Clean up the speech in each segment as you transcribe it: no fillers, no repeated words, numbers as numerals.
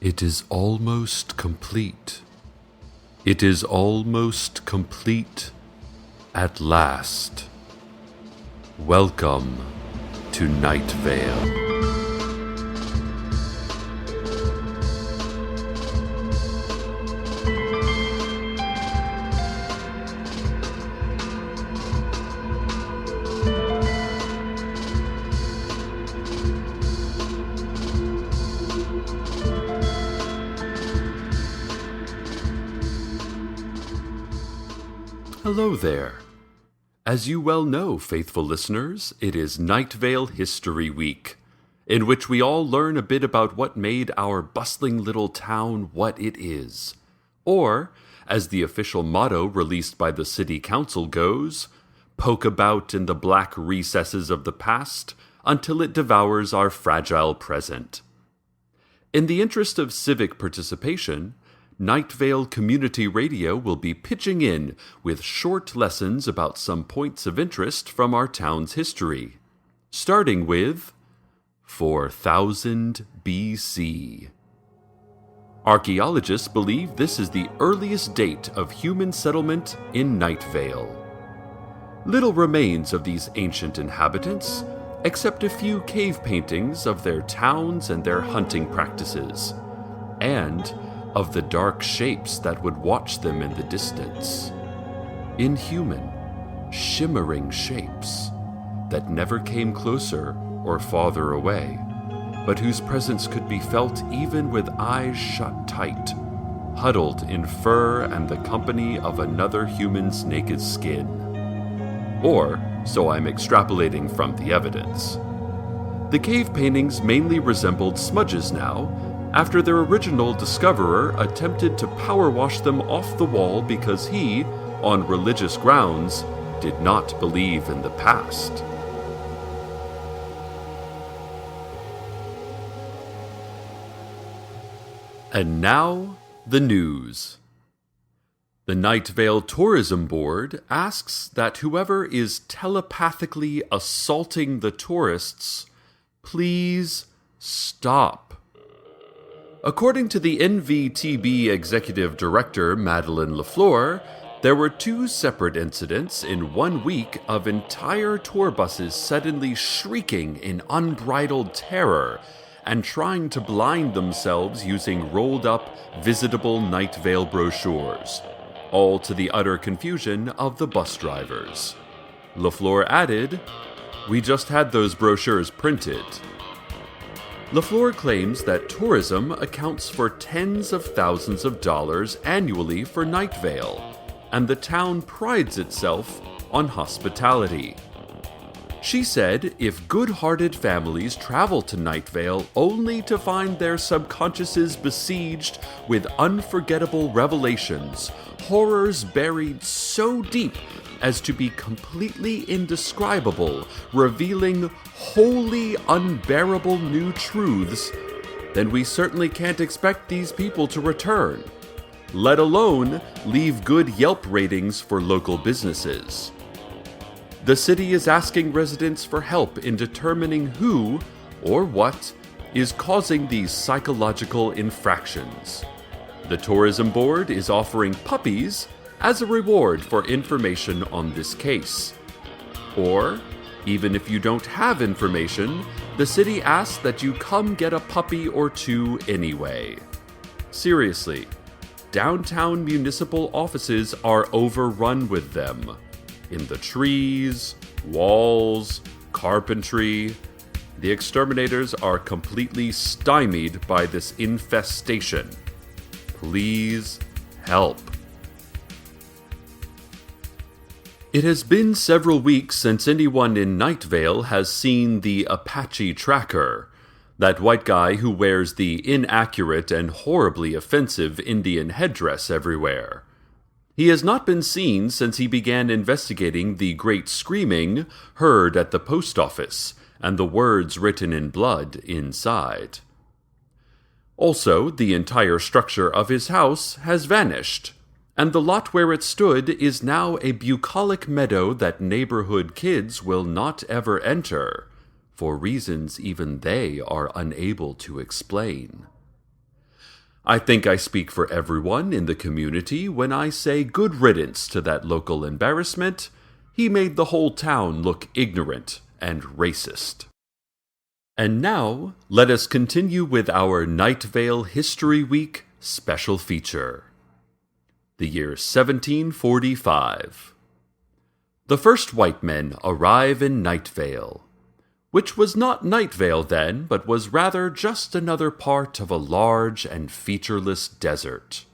It is almost complete. It is almost complete at last. Welcome to Night Vale. Hello there. As you well know, faithful listeners, it is Night Vale History Week, in which we all learn a bit about what made our bustling little town what it is. Or, as the official motto released by the city council goes, poke about in the black recesses of the past until it devours our fragile present. In the interest of civic participation, Night Vale Community Radio will be pitching in with short lessons about some points of interest from our town's history, starting with 4000 BC. Archaeologists believe this is the earliest date of human settlement in Night Vale. Little remains of these ancient inhabitants, except a few cave paintings of their towns and their hunting practices, and of the dark shapes that would watch them in the distance. Inhuman, shimmering shapes that never came closer or farther away, but whose presence could be felt even with eyes shut tight, huddled in fur and the company of another human's naked skin. Or, so I'm extrapolating from the evidence. The cave paintings mainly resembled smudges now, after their original discoverer attempted to power wash them off the wall because he, on religious grounds, did not believe in the past. And now, the news. The Night Vale Tourism Board asks that whoever is telepathically assaulting the tourists, please stop. According to the NVTB Executive Director Madeleine Lafleur, there were 2 separate incidents in 1 week of entire tour buses suddenly shrieking in unbridled terror and trying to blind themselves using rolled-up, visitable Night Vale brochures, all to the utter confusion of the bus drivers. Lafleur added, "We just had those brochures printed." Lafleur claims that tourism accounts for tens of thousands of dollars annually for Night Vale, and the town prides itself on hospitality. She said if good-hearted families travel to Night Vale only to find their subconsciouses besieged with unforgettable revelations, horrors buried so deep as to be completely indescribable, revealing wholly unbearable new truths, then we certainly can't expect these people to return, let alone leave good Yelp ratings for local businesses. The city is asking residents for help in determining who, or what, is causing these psychological infractions. The tourism board is offering puppies as a reward for information on this case. Or, even if you don't have information, the city asks that you come get a puppy or 2 anyway. Seriously, downtown municipal offices are overrun with them. In the trees, walls, carpentry, the exterminators are completely stymied by this infestation. Please help. It has been several weeks since anyone in Night Vale has seen the Apache Tracker, that white guy who wears the inaccurate and horribly offensive Indian headdress everywhere. He has not been seen since he began investigating the great screaming heard at the post office and the words written in blood inside. Also, the entire structure of his house has vanished, and the lot where it stood is now a bucolic meadow that neighborhood kids will not ever enter, for reasons even they are unable to explain. I think I speak for everyone in the community when I say good riddance to that local embarrassment. He made the whole town look ignorant and racist. And now, let us continue with our Night Vale History Week special feature. The year 1745. The first white men arrive in Night Vale, which was not Night Vale then, but was rather just another part of a large and featureless desert.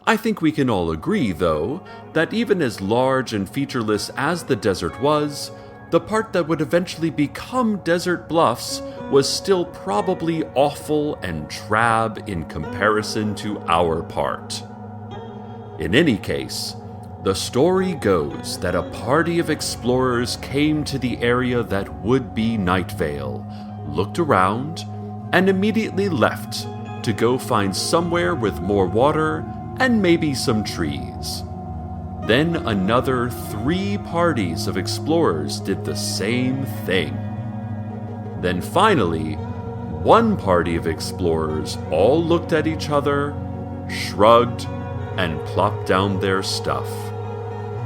I think we can all agree, though, that even as large and featureless as the desert was, the part that would eventually become Desert Bluffs was still probably awful and drab in comparison to our part. In any case, the story goes that a party of explorers came to the area that would be Night Vale, looked around, and immediately left to go find somewhere with more water and maybe some trees. Then another 3 parties of explorers did the same thing. Then finally, one party of explorers all looked at each other, shrugged, and plopped down their stuff.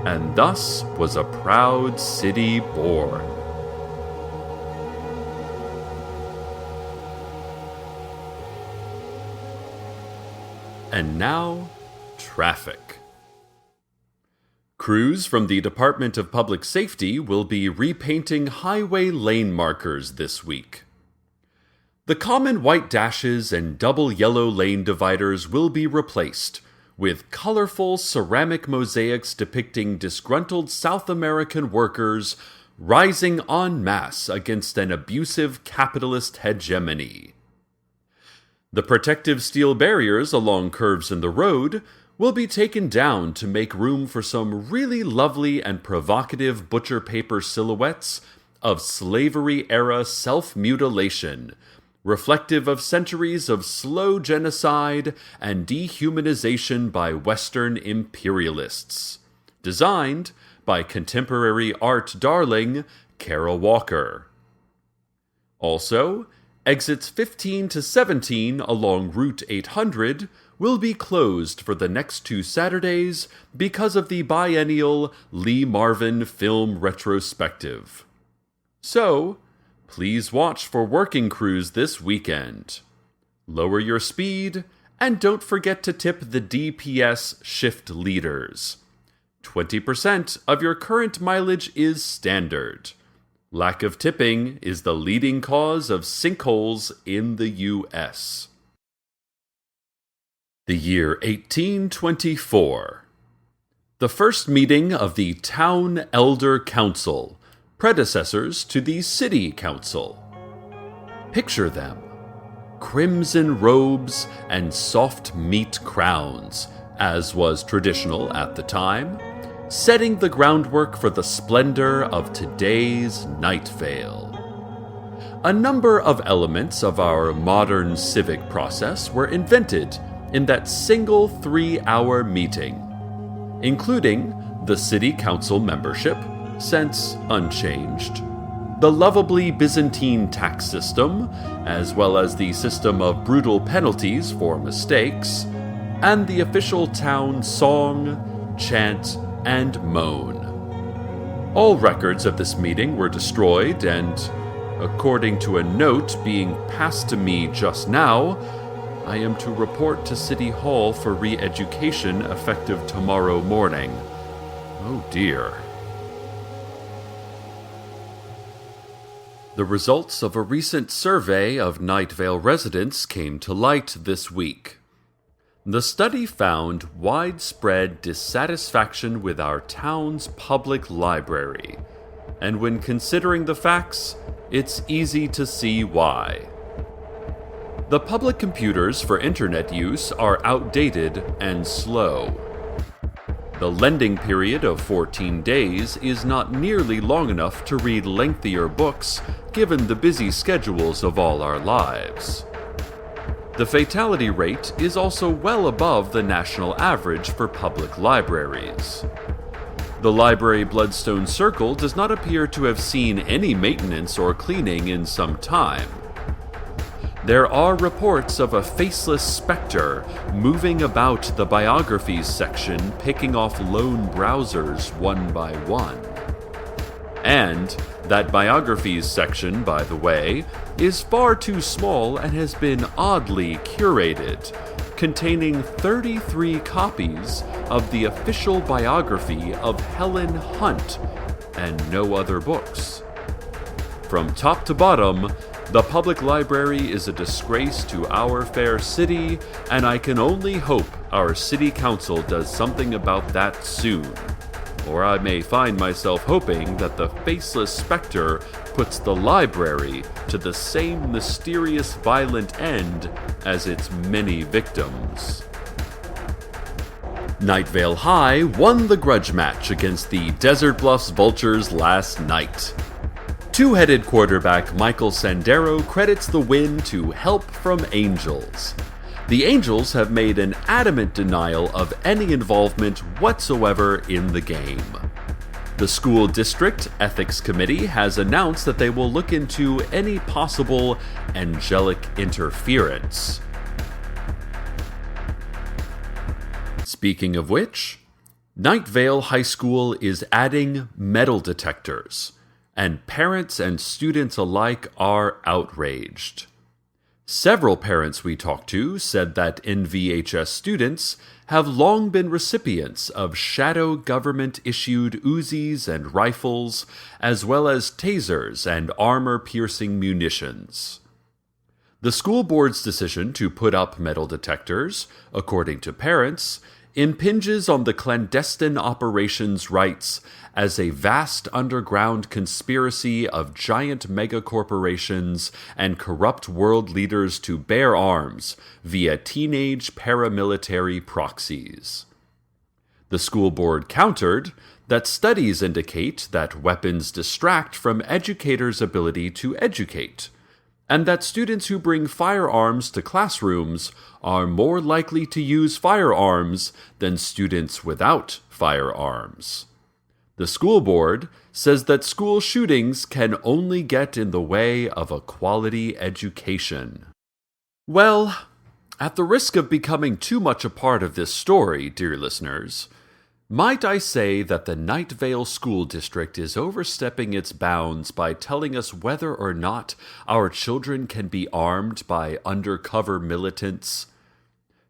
And thus was a proud city born. And now, traffic. Crews from the Department of Public Safety will be repainting highway lane markers this week. The common white dashes and double yellow lane dividers will be replaced with colorful ceramic mosaics depicting disgruntled South American workers rising en masse against an abusive capitalist hegemony. The protective steel barriers along curves in the road will be taken down to make room for some really lovely and provocative butcher paper silhouettes of slavery-era self-mutilation, reflective of centuries of slow genocide and dehumanization by Western imperialists, designed by contemporary art darling Kara Walker. Also, exits 15 to 17 along Route 800 will be closed for the next 2 Saturdays because of the biennial Lee Marvin Film Retrospective. So, please watch for working crews this weekend. Lower your speed, and don't forget to tip the DPS shift leaders. 20% of your current mileage is standard. Lack of tipping is the leading cause of sinkholes in the U.S. The year 1824. The first meeting of the Town Elder Council, predecessors to the City Council. Picture them. Crimson robes and soft meat crowns, as was traditional at the time, setting the groundwork for the splendor of today's Night Vale. A number of elements of our modern civic process were invented in that single 3-hour meeting, including the City Council membership, since unchanged, the lovably Byzantine tax system, as well as the system of brutal penalties for mistakes, and the official town song, chant, and moan. All records of this meeting were destroyed, and, according to a note being passed to me just now, I am to report to City Hall for re-education effective tomorrow morning. Oh dear. The results of a recent survey of Night Vale residents came to light this week. The study found widespread dissatisfaction with our town's public library, and when considering the facts, it's easy to see why. The public computers for internet use are outdated and slow. The lending period of 14 days is not nearly long enough to read lengthier books given the busy schedules of all our lives. The fatality rate is also well above the national average for public libraries. The library Bloodstone Circle does not appear to have seen any maintenance or cleaning in some time. there are reports of a faceless specter moving about the biographies section, picking off lone browsers one by one. And that biographies section, by the way, is far too small and has been oddly curated, containing 33 copies of the official biography of Helen Hunt and no other books. From top to bottom, the public library is a disgrace to our fair city, and I can only hope our city council does something about that soon. Or I may find myself hoping that the faceless specter puts the library to the same mysterious violent end as its many victims. Night Vale High won the grudge match against the Desert Bluffs Vultures last night. Two-headed quarterback Michael Sandero credits the win to help from Angels. The Angels have made an adamant denial of any involvement whatsoever in the game. The school district ethics committee has announced that they will look into any possible angelic interference. Speaking of which, Night Vale High School is adding metal detectors, and parents and students alike are outraged. Several parents we talked to said that NVHS students have long been recipients of shadow government-issued Uzis and rifles, as well as tasers and armor-piercing munitions. The school board's decision to put up metal detectors, according to parents, impinges on the clandestine operations rights as a vast underground conspiracy of giant megacorporations and corrupt world leaders to bear arms via teenage paramilitary proxies. The school board countered that studies indicate that weapons distract from educators' ability to educate, and that students who bring firearms to classrooms are more likely to use firearms than students without firearms. The school board says that school shootings can only get in the way of a quality education. Well, at the risk of becoming too much a part of this story, dear listeners, might I say that the Night Vale School District is overstepping its bounds by telling us whether or not our children can be armed by undercover militants?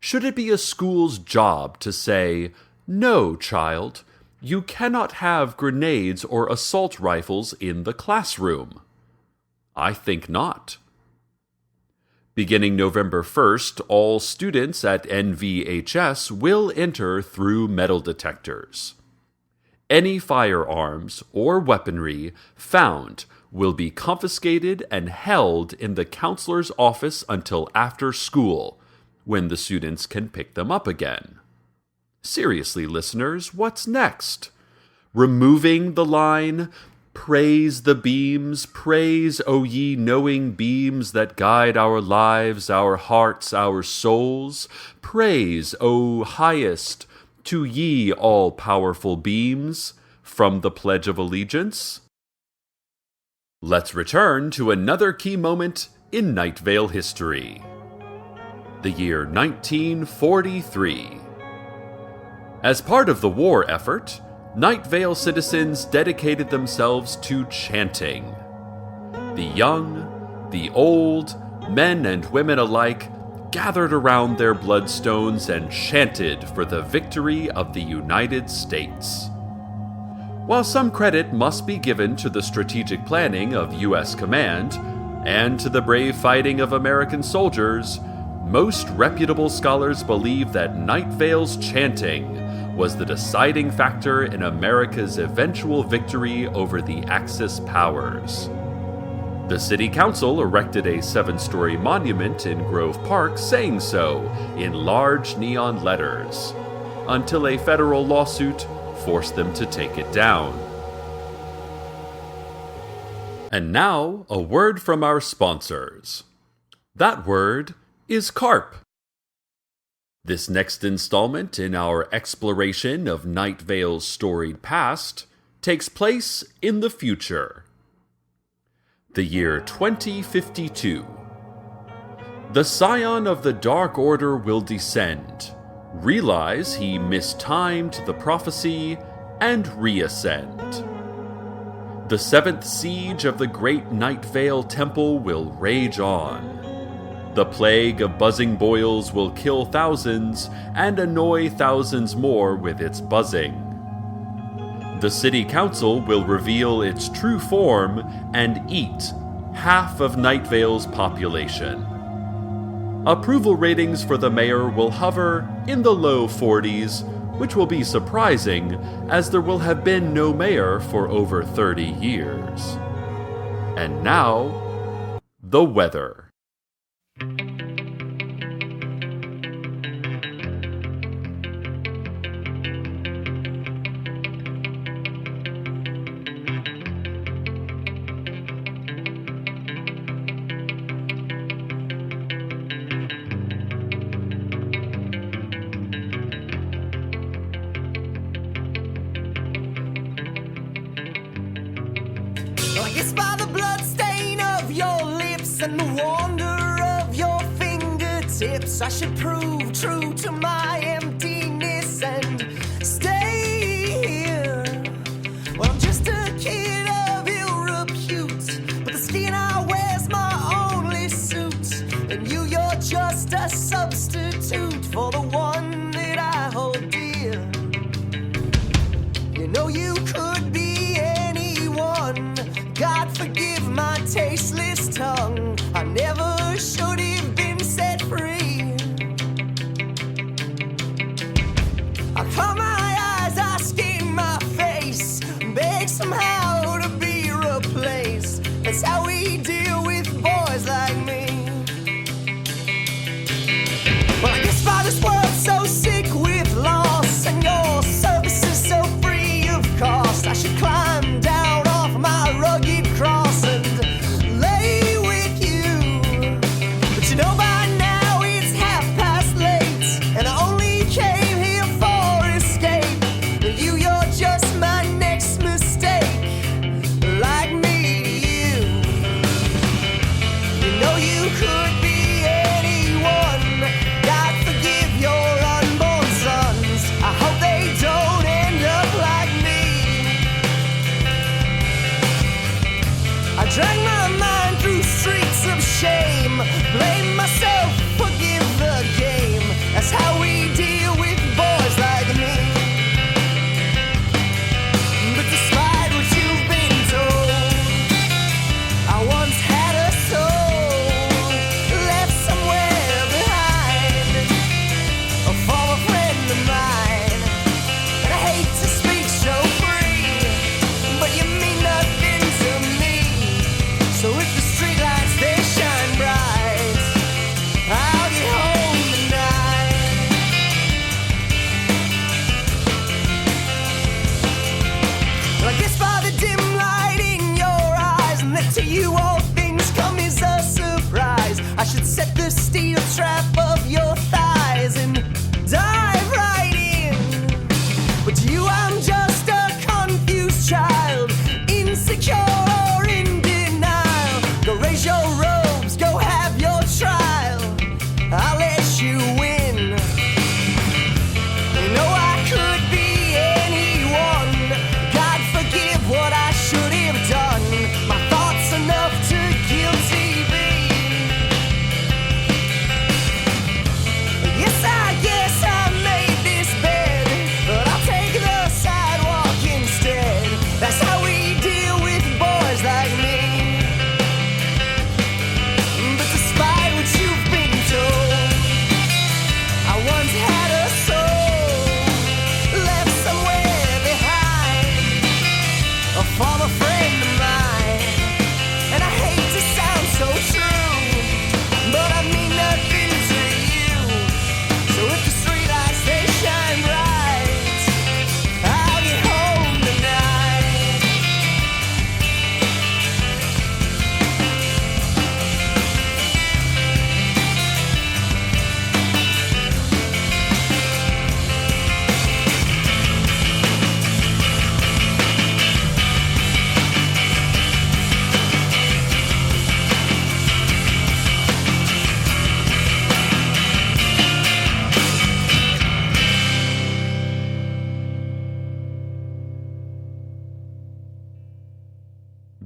Should it be a school's job to say, "No, child, you cannot have grenades or assault rifles in the classroom"? I think not. Beginning November 1st, all students at NVHS will enter through metal detectors. Any firearms or weaponry found will be confiscated and held in the counselor's office until after school, when the students can pick them up again. Seriously, listeners, what's next? Removing the line, "Praise the beams, praise, O ye knowing beams that guide our lives, our hearts, our souls. Praise, O highest, to ye all-powerful beams," from the Pledge of Allegiance? Let's return to another key moment in Night Vale history. The year 1943. As part of the war effort, Night Vale citizens dedicated themselves to chanting. The young, the old, men and women alike gathered around their bloodstones and chanted for the victory of the United States. While some credit must be given to the strategic planning of U.S. Command and to the brave fighting of American soldiers, most reputable scholars believe that Night Vale's chanting was the deciding factor in America's eventual victory over the Axis powers. The city council erected a 7-story monument in Grove Park saying so in large neon letters, until a federal lawsuit forced them to take it down. And now, a word from our sponsors. That word is carp. This next installment in our exploration of Night Vale's storied past takes place in the future. The year 2052. The scion of the Dark Order will descend, realize he mistimed the prophecy, and reascend. The seventh siege of the great Night Vale temple will rage on. The plague of buzzing boils will kill thousands and annoy thousands more with its buzzing. The city council will reveal its true form and eat half of Night Vale's population. Approval ratings for the mayor will hover in the low 40s, which will be surprising as there will have been no mayor for over 30 years. And now, the weather. I guess by the blood stain of your lips and the wonder of your fingertips, I should prove true to my emptiness and stay here. Well, I'm just a kid of ill repute, but the skin I wear's my only suit, and you're just a substitute for the one that I hold dear. You know you could be anyone. God forgive my tasteless tongue. I never should have been set free. I close my eyes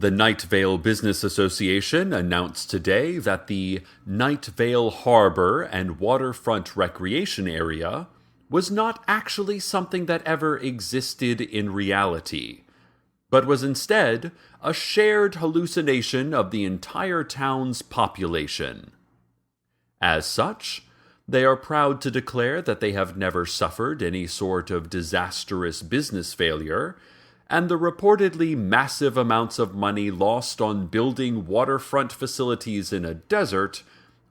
The Night Vale Business Association announced today that the Night Vale Harbor and Waterfront Recreation Area was not actually something that ever existed in reality, but was instead a shared hallucination of the entire town's population. As such, they are proud to declare that they have never suffered any sort of disastrous business failure, and the reportedly massive amounts of money lost on building waterfront facilities in a desert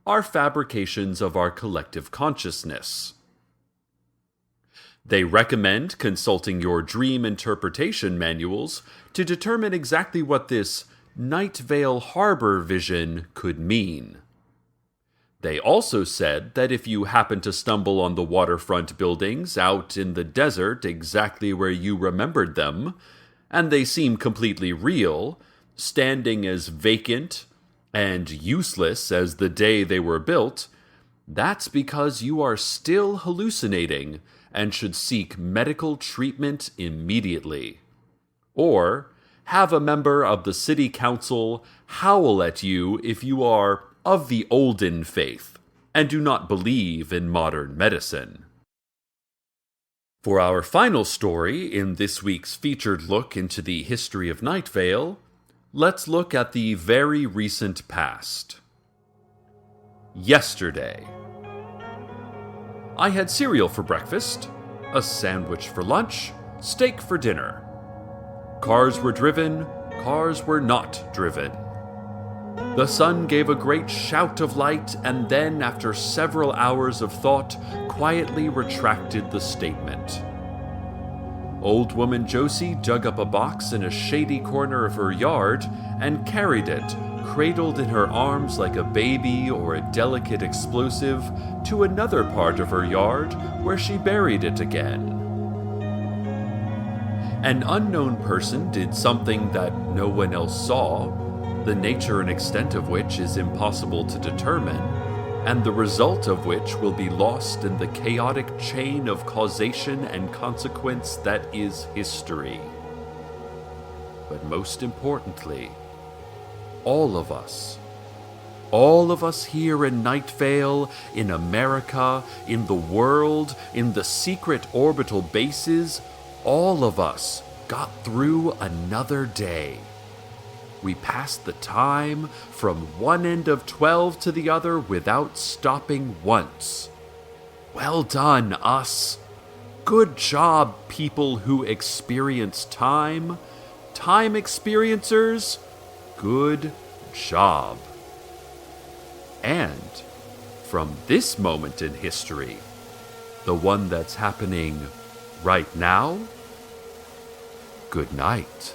are fabrications of our collective consciousness. They recommend consulting your dream interpretation manuals to determine exactly what this Night Vale Harbor vision could mean. They also said that if you happen to stumble on the waterfront buildings out in the desert exactly where you remembered them, and they seem completely real, standing as vacant and useless as the day they were built, that's because you are still hallucinating and should seek medical treatment immediately. Or have a member of the city council howl at you if you are of the olden faith and do not believe in modern medicine. For our final story in this week's featured look into the history of Night Vale, let's look at the very recent past. Yesterday. I had cereal for breakfast, a sandwich for lunch, steak for dinner. Cars were driven, cars were not driven. The sun gave a great shout of light and then, after several hours of thought, quietly retracted the statement. Old woman Josie dug up a box in a shady corner of her yard and carried it, cradled in her arms like a baby or a delicate explosive, to another part of her yard where she buried it again. An unknown person did something that no one else saw, the nature and extent of which is impossible to determine, and the result of which will be lost in the chaotic chain of causation and consequence that is history. But most importantly, all of us here in Night Vale, in America, in the world, in the secret orbital bases, all of us got through another day. We passed the time from one end of 12 to the other without stopping once. Well done, us. Good job, people who experience time. Time experiencers, good job. And from this moment in history, the one that's happening right now, good night.